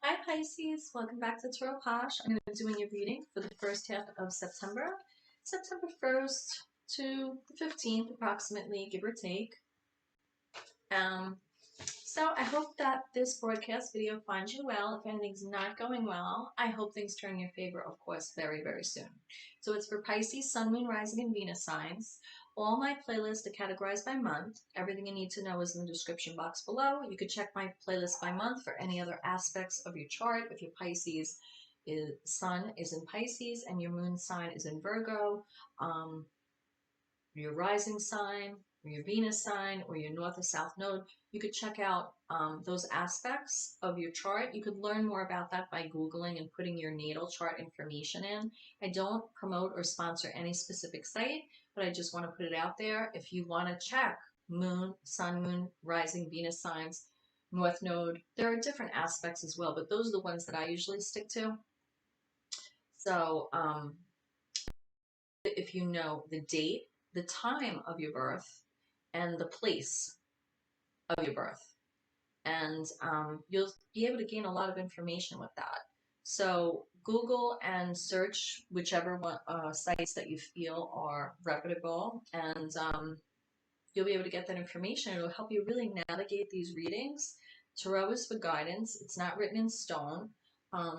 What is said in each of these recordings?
Hi Pisces, welcome back to TAROTPOSH. I'm going to be doing your reading for the first half of September, September 1st to the 15th approximately, give or take. So I hope that this broadcast video finds you well. If anything's not going well, I hope things turn in your favor, of course, very, very soon. So it's for Pisces, Sun, Moon, Rising, and Venus signs. All my playlists are categorized by month. Everything you need to know is in the description box below. You could check my playlist by month for any other aspects of your chart. If your Pisces Sun is in Pisces and your moon sign is in Virgo, your rising sign, or your Venus sign, or your north or south node, you could check out those aspects of your chart. You could learn more about that by Googling and putting your natal chart information in. I don't promote or sponsor any specific site, but I just want to put it out there. If you want to check moon, sun, moon, rising, Venus signs, north node, there are different aspects as well, but those are the ones that I usually stick to. So if you know the date, the time of your birth, and the place of your birth. And you'll be able to gain a lot of information with that. So Google and search whichever one, sites that you feel are reputable, and you'll be able to get that information. It will help you really navigate these readings. Tarot is for guidance. It's not written in stone.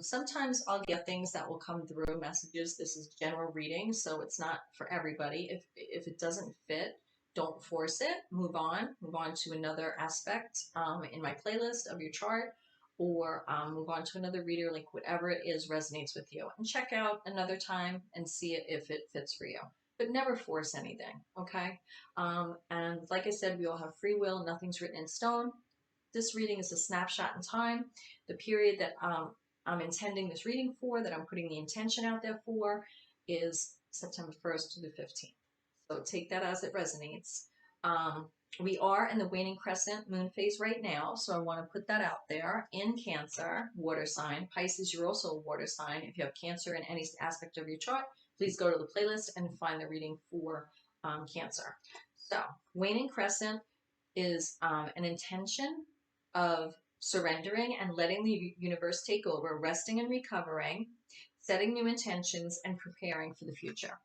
Sometimes I'll get things that will come through messages. This is general reading, so it's not for everybody. If it doesn't fit, don't force it. Move on to another aspect in my playlist of your chart, or move on to another reader, like whatever it is resonates with you, and check out another time and see if it fits for you. But never force anything, okay? And like I said, we all have free will. Nothing's written in stone. This reading is a snapshot in time. The period that I'm intending this reading for, that I'm putting the intention out there for, is September 1st to the 15th. So take that as it resonates. We are in the waning crescent moon phase right now, so I want to put that out there. In Cancer, water sign. Pisces, you're also a water sign. If you have Cancer in any aspect of your chart, please go to the playlist and find the reading for Cancer. So waning crescent is an intention of surrendering and letting the universe take over, resting and recovering, setting new intentions, and preparing for the future.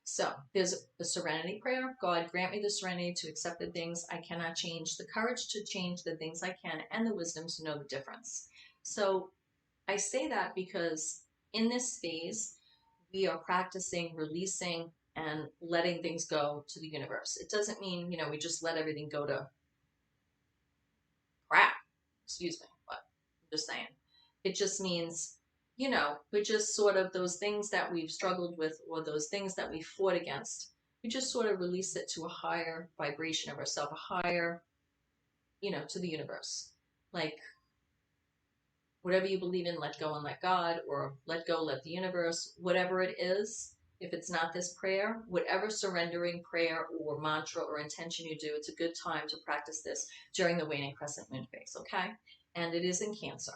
So there's a serenity prayer. God, grant me the serenity to accept the things I cannot change, the courage to change the things I can, and the wisdom to know the difference. So I say that because in this phase, we are practicing releasing and letting things go to the universe. It doesn't mean, we just let everything go to crap. Excuse me, but I'm just saying. It just means, we're just sort of those things that we've struggled with, or those things that we fought against. We just sort of release it to a higher vibration of ourselves, a higher, to the universe. Like, whatever you believe in, let go and let God, or let go, let the universe, whatever it is. If it's not this prayer, whatever surrendering prayer or mantra or intention you do, it's a good time to practice this during the waning crescent moon phase, okay? And it is in Cancer.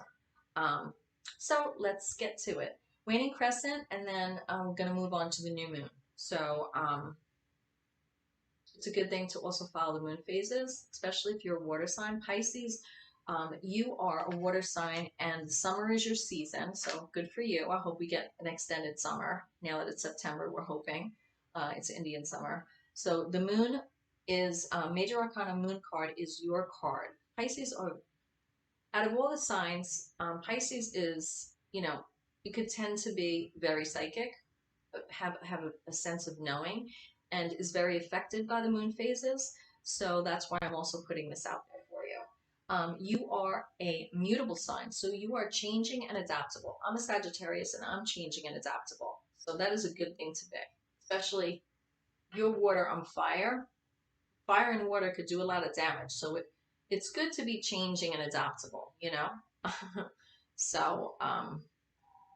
So let's get to it. Waning crescent, and then I'm going to move on to the new moon. So it's a good thing to also follow the moon phases, especially if you're a water sign. Pisces, you are a water sign, and summer is your season, so good for you. I hope we get an extended summer. Now that it's September, we're hoping. It's Indian summer. So the moon is, Major Arcana moon card is your card. Pisces are, out of all the signs, Pisces is, you could tend to be very psychic, have a sense of knowing, and is very affected by the moon phases. So that's why I'm also putting this out there for you. You are a mutable sign, so you are changing and adaptable. I'm a Sagittarius, and I'm changing and adaptable. So that is a good thing to be, especially your water, I'm fire. Fire and water could do a lot of damage. So it's good to be changing and adaptable, So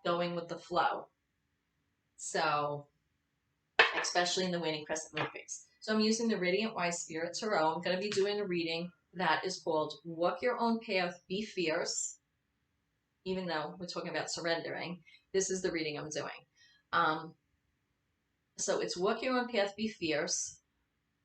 going with the flow. So especially in the waning crescent moon phase. So I'm using the Radiant Wise Spirit Tarot. I'm going to be doing a reading that is called Walk Your Own Path, Be Fierce. Even though we're talking about surrendering, this is the reading I'm doing. So it's Walk Your Own Path, Be Fierce,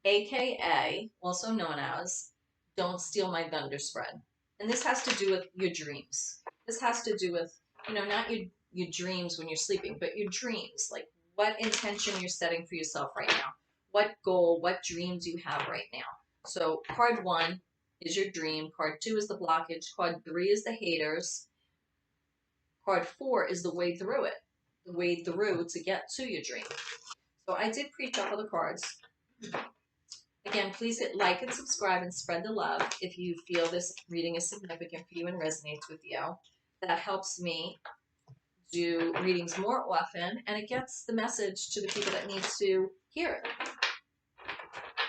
aka, also known as Don't Steal My Thunder Spread. And this has to do with your dreams. This has to do with, you know, not your dreams when you're sleeping, but your dreams. Like what intention you're setting for yourself right now. What goal, what dreams you have right now. So card 1 is your dream. Card 2 is the blockage. Card 3 is the haters. Card 4 is the way through it. The way through to get to your dream. So I did pre-shuffle the cards. Again, please hit like and subscribe and spread the love if you feel this reading is significant for you and resonates with you. That helps me do readings more often, and it gets the message to the people that need to hear it.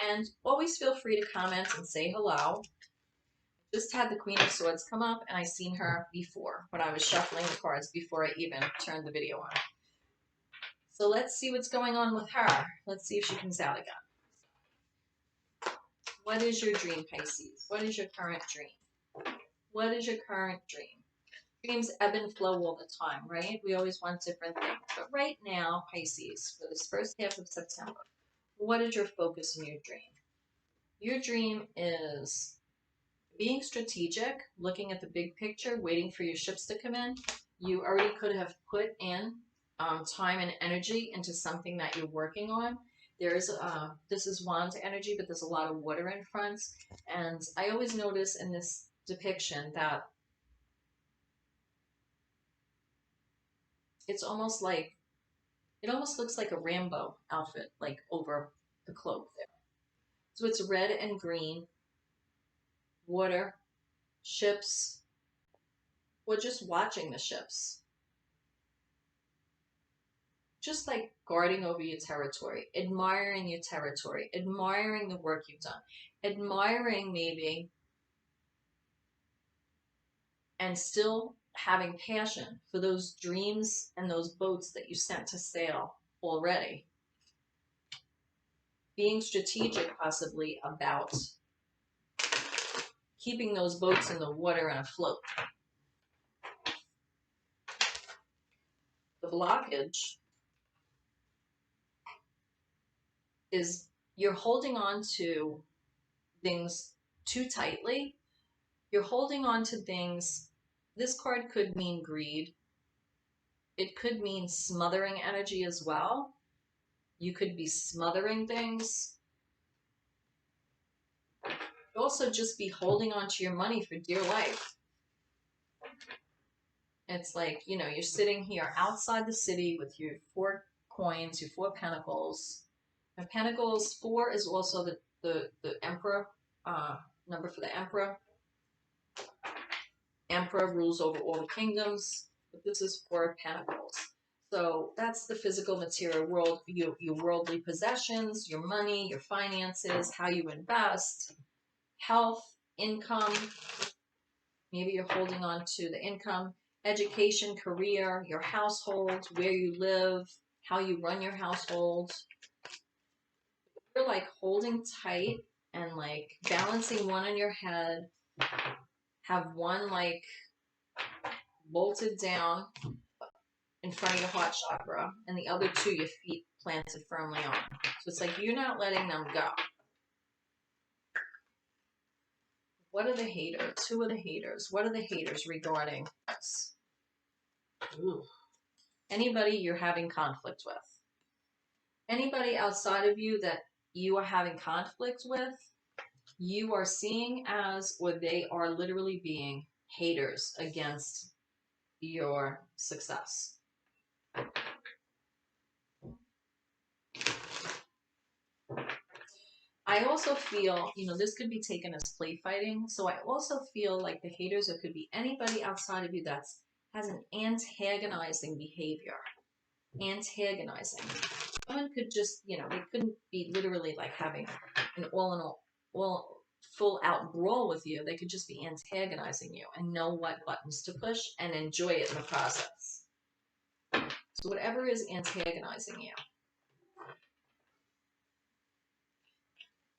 And always feel free to comment and say hello. Just had the Queen of Swords come up, and I seen her before when I was shuffling the cards before I even turned the video on. So let's see what's going on with her. Let's see if she comes out again. What is your dream, Pisces? What is your current dream? What is your current dream? Dreams ebb and flow all the time, right? We always want different things. But right now, Pisces, for this first half of September, what is your focus in your dream? Your dream is being strategic, looking at the big picture, waiting for your ships to come in. You already could have put in time and energy into something that you're working on. There's this is Wands energy, but there's a lot of water in front. And I always notice in this depiction that it's almost like, it almost looks like a Rambo outfit, like over the cloak there. So it's red and green, water, ships, or just watching the ships. Just like guarding over your territory, admiring your territory, admiring the work you've done, admiring maybe, and still having passion for those dreams and those boats that you sent to sail already. Being strategic possibly about keeping those boats in the water and afloat. The blockage is you're holding on to things too tightly. You're holding on to things. This card could mean greed. It could mean smothering energy as well. You could be smothering things. Also just be holding on to your money for dear life. It's like, you know, you're sitting here outside the city with your 4 coins, your 4 pentacles. And Pentacles 4 is also the Emperor, number for the Emperor. Emperor rules over all the kingdoms, but this is 4 Pentacles. So that's the physical material world, your worldly possessions, your money, your finances, how you invest, health, income. Maybe you're holding on to the income, education, career, your household, where you live, how you run your household. You're like holding tight and like balancing one in your head, have one like bolted down in front of your heart chakra, and the other 2, your feet planted firmly on. So it's like you're not letting them go. What are the haters? Who are the haters? What are the haters regarding us? Ooh. Anybody you're having conflict with. Anybody outside of you that you are having conflict with, you are seeing as, or they are literally being haters against your success. I also feel, you know, this could be taken as play fighting. So I also feel like the haters, it could be anybody outside of you that has an antagonizing behavior. Antagonizing. Someone could just, you know, they couldn't be literally like having an all full out brawl with you. They could just be antagonizing you and know what buttons to push and enjoy it in the process. So whatever is antagonizing you,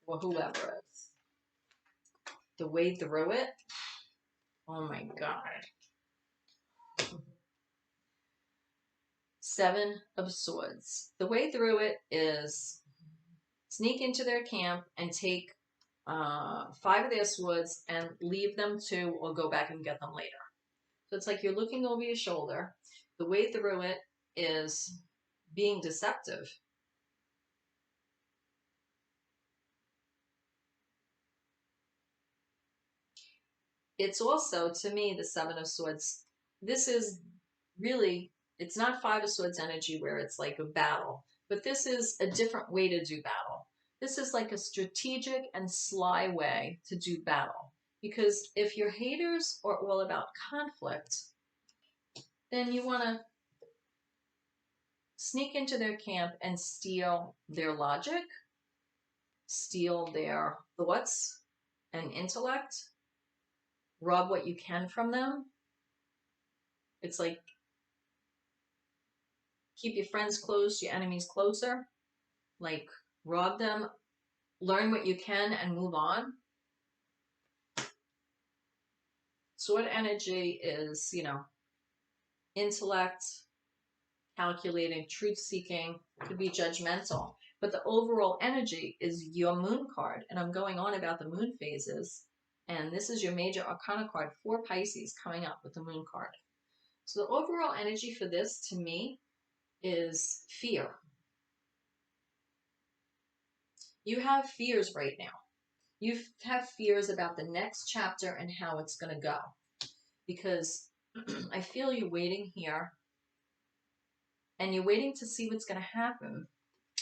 or whoever is, the way through it, oh my God. 7 of Swords. The way through it is sneak into their camp and take 5 of their swords and leave them to, or go back and get them later. So it's like you're looking over your shoulder. The way through it is being deceptive. It's also, to me, the 7 of Swords. This is really, it's not 5 of Swords energy where it's like a battle, but this is a different way to do battle. This is like a strategic and sly way to do battle. Because if your haters are all about conflict, then you want to sneak into their camp and steal their logic, steal their thoughts and intellect, rob what you can from them. It's like keep your friends close, your enemies closer. Like rob them, learn what you can, and move on. Sword energy is, intellect, calculating, truth-seeking, could be judgmental. But the overall energy is your moon card. And I'm going on about the moon phases. And this is your major arcana card for Pisces coming up with the moon card. So the overall energy for this, to me, is fear. You have fears right now. You have fears about the next chapter and how it's going to go. Because I feel you waiting here. And you're waiting to see what's going to happen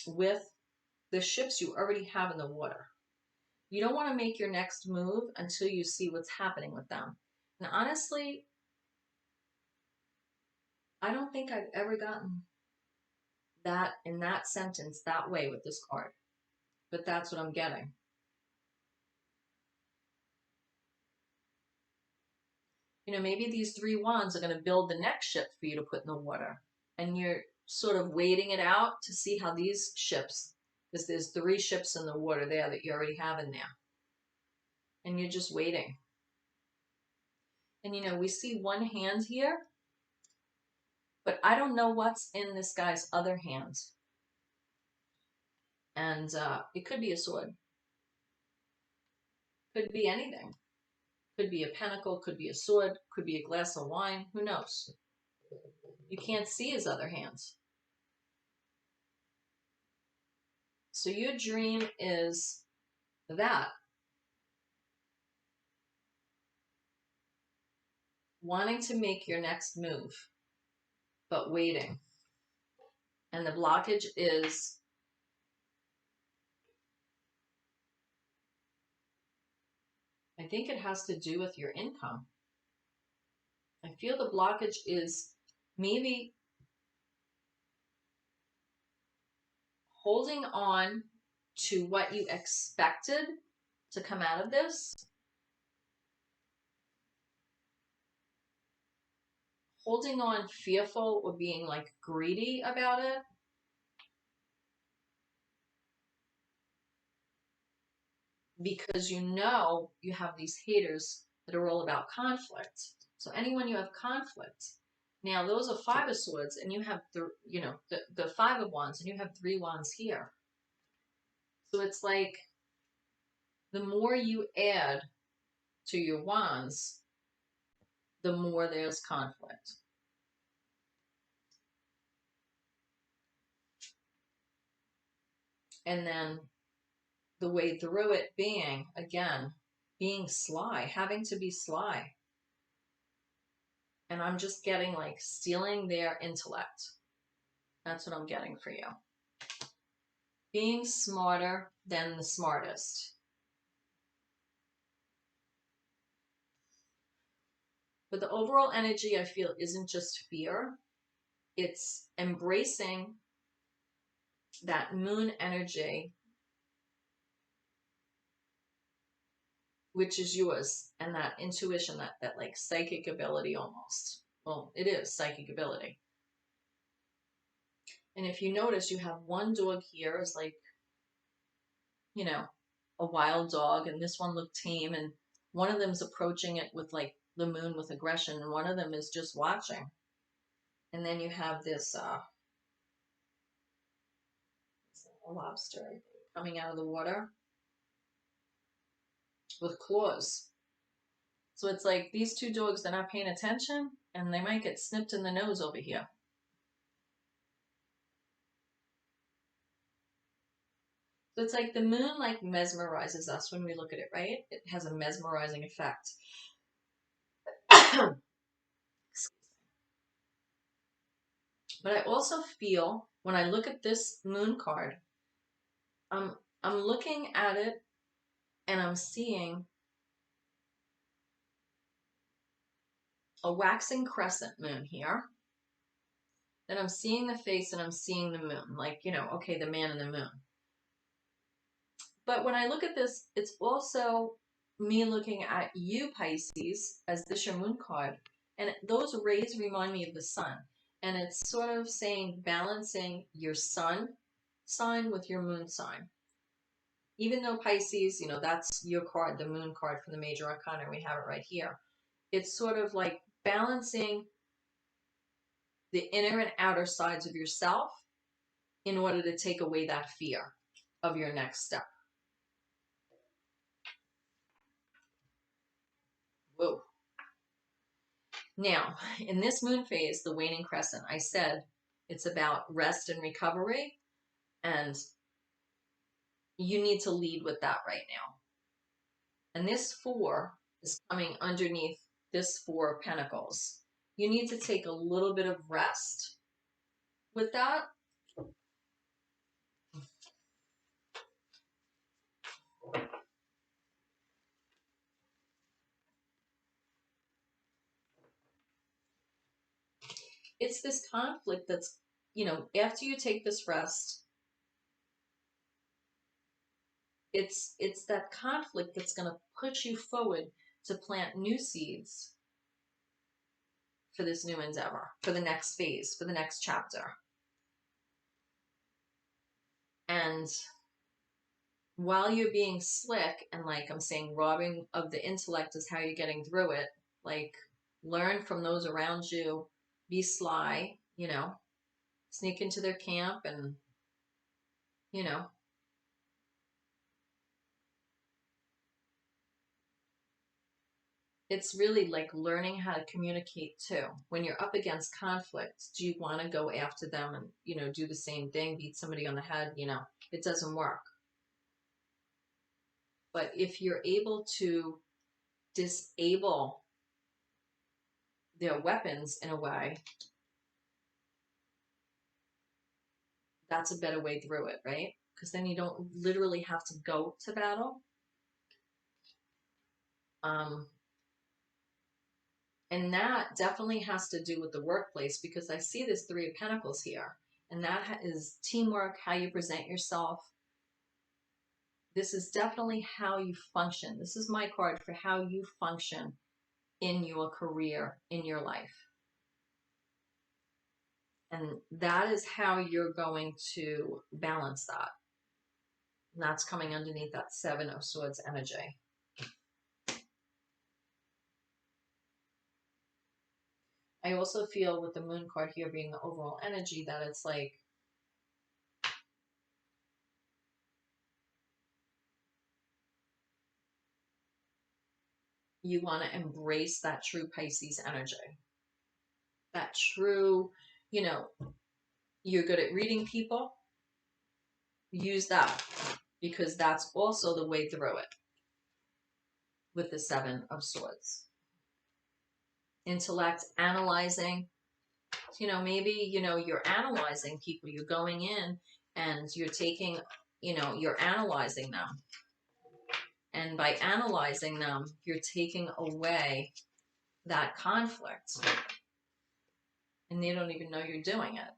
with the ships you already have in the water. You don't want to make your next move until you see what's happening with them. And honestly, I don't think I've ever gotten that in that sentence that way with this card. But that's what I'm getting. Maybe these 3 wands are going to build the next ship for you to put in the water. And you're sort of waiting it out to see how these ships, because there's 3 ships in the water there that you already have in there. And you're just waiting. And we see one hand here, but I don't know what's in this guy's other hand. And it could be a sword. Could be anything. Could be a pentacle, could be a sword, could be a glass of wine, who knows? You can't see his other hands. So your dream is that. Wanting to make your next move, but waiting. And the blockage is I think it has to do with your income. I feel the blockage is maybe holding on to what you expected to come out of this. Holding on fearful or being like greedy about it. Because you have these haters that are all about conflict. So anyone you have conflict. Now those are 5 of Swords and you have the 5 of Wands and you have 3 wands here. So it's like the more you add to your wands, the more there's conflict. And then the way through it being, again, being sly, having to be sly. And I'm just getting like stealing their intellect. That's what I'm getting for you. Being smarter than the smartest. But the overall energy, I feel, isn't just fear. It's embracing that moon energy, which is yours, and that intuition, that like psychic ability almost. Well, it is psychic ability. And if you notice, you have one dog here is like, a wild dog, and this one looked tame, and one of them's approaching it with like the moon with aggression, and one of them is just watching. And then you have this a lobster coming out of the water. with claws. So it's like these two dogs, they're not paying attention and they might get snipped in the nose over here. So it's like the moon like mesmerizes us when we look at it, right? It has a mesmerizing effect. But I also feel when I look at this moon card, I'm looking at it and I'm seeing a waxing crescent moon here. Then I'm seeing the face and I'm seeing the moon, like, you know, okay, the man and the moon. But when I look at this, it's also me looking at you, Pisces, as this your moon card. And those rays remind me of the sun. And it's sort of saying balancing your sun sign with your moon sign. Even though Pisces, you know, that's your card, the moon card from the major arcana, we have it right here. It's sort of like balancing the inner and outer sides of yourself in order to take away that fear of your next step. Whoa. Now, in this moon phase, the waning crescent, I said it's about rest and recovery, and you need to lead with that right now. And this 4 is coming underneath this 4 of Pentacles. You need to take a little bit of rest with that. It's this conflict that's, you know, after you take this rest, it's that conflict that's going to push you forward to plant new seeds for this new endeavor, for the next phase, for the next chapter. And while you're being slick and, like I'm saying, robbing of the intellect is how you're getting through it, like learn from those around you, be sly, you know, sneak into their camp and, you know, it's really like learning how to communicate too. When you're up against conflict, do you want to go after them and, you know, do the same thing, beat somebody on the head? You know, it doesn't work. But if you're able to disable their weapons in a way, that's a better way through it, right? Because then you don't literally have to go to battle. And that definitely has to do with the workplace, because I see this 3 of Pentacles here. And that is teamwork, how you present yourself. This is definitely how you function. This is my card for how you function in your career, in your life. And that is how you're going to balance that. And that's coming underneath that 7 of Swords energy. I also feel with the moon card here being the overall energy that it's like you want to embrace that true Pisces energy. That true, you know, you're good at reading people. Use that, because that's also the way through it with the 7 of Swords. Intellect, analyzing. You know, maybe, you know, you're analyzing people. You're going in and you're taking, you know, you're analyzing them. And by analyzing them, you're taking away that conflict. And they don't even know you're doing it.